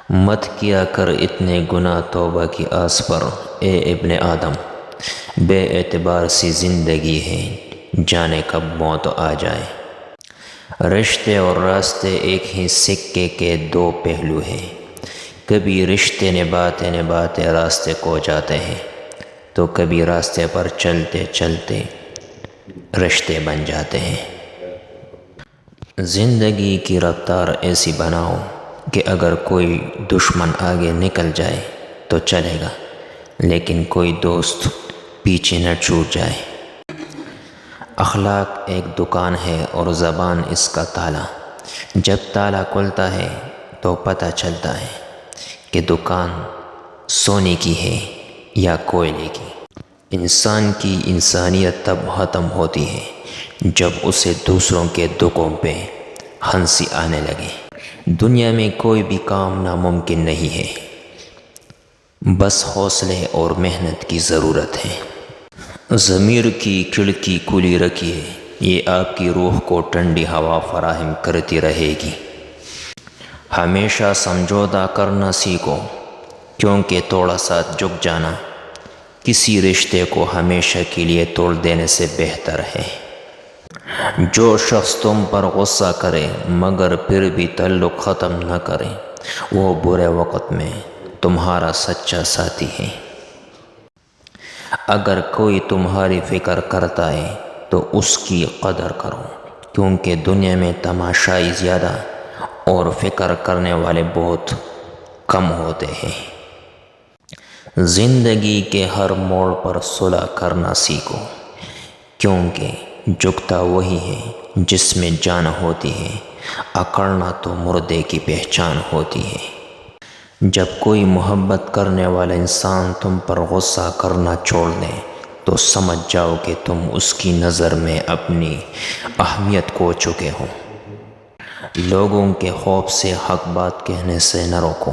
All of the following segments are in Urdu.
مت کیا کر اتنے گناہ توبہ کی آس پر، اے ابن آدم، بے اعتبار سی زندگی ہے، جانے کب موت آ جائے۔ رشتے اور راستے ایک ہی سکے کے دو پہلو ہیں، کبھی رشتے نبھاتے راستے کو جاتے ہیں، تو کبھی راستے پر چلتے چلتے رشتے بن جاتے ہیں۔ زندگی کی رفتار ایسی بناؤ کہ اگر کوئی دشمن آگے نکل جائے تو چلے گا، لیکن کوئی دوست پیچھے نہ چھوٹ جائے۔ اخلاق ایک دکان ہے اور زبان اس کا تالا۔ جب تالا کھلتا ہے تو پتہ چلتا ہے کہ دکان سونے کی ہے یا کوئلے کی۔ انسان کی انسانیت تب ختم ہوتی ہے جب اسے دوسروں کے دکھوں پہ ہنسی آنے لگے۔ دنیا میں کوئی بھی کام ناممکن نہیں ہے، بس حوصلے اور محنت کی ضرورت ہے۔ ضمیر کی کھڑکی کھلی رکھیے، یہ آپ کی روح کو ٹھنڈی ہوا فراہم کرتی رہے گی۔ ہمیشہ سمجھوتا کرنا سیکھو، کیونکہ تھوڑا سا جھک جانا کسی رشتے کو ہمیشہ کے لیے توڑ دینے سے بہتر ہے۔ جو شخص تم پر غصہ کرے مگر پھر بھی تعلق ختم نہ کرے، وہ برے وقت میں تمہارا سچا ساتھی ہے۔ اگر کوئی تمہاری فکر کرتا ہے تو اس کی قدر کرو، کیونکہ دنیا میں تماشائی زیادہ اور فکر کرنے والے بہت کم ہوتے ہیں۔ زندگی کے ہر موڑ پر صلح کرنا سیکھو، کیونکہ جھکتا وہی ہے جس میں جان ہوتی ہے، اکڑنا تو مردے کی پہچان ہوتی ہے۔ جب کوئی محبت کرنے والا انسان تم پر غصہ کرنا چھوڑ دے تو سمجھ جاؤ کہ تم اس کی نظر میں اپنی اہمیت کھو چکے ہو۔ لوگوں کے خوف سے حق بات کہنے سے نہ روکو،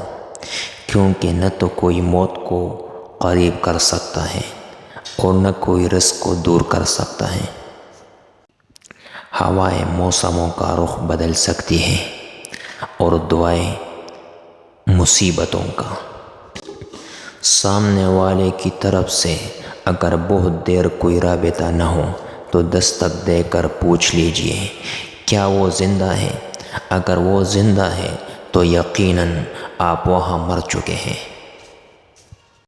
کیونکہ نہ تو کوئی موت کو قریب کر سکتا ہے اور نہ کوئی رزق کو دور کر سکتا ہے۔ ہوائیں موسموں کا رخ بدل سکتی ہیں اور دعائیں مصیبتوں کا۔ سامنے والے کی طرف سے اگر بہت دیر کوئی رابطہ نہ ہو تو دستک دے کر پوچھ لیجئے کیا وہ زندہ ہے۔ اگر وہ زندہ ہے تو یقیناً آپ وہاں مر چکے ہیں۔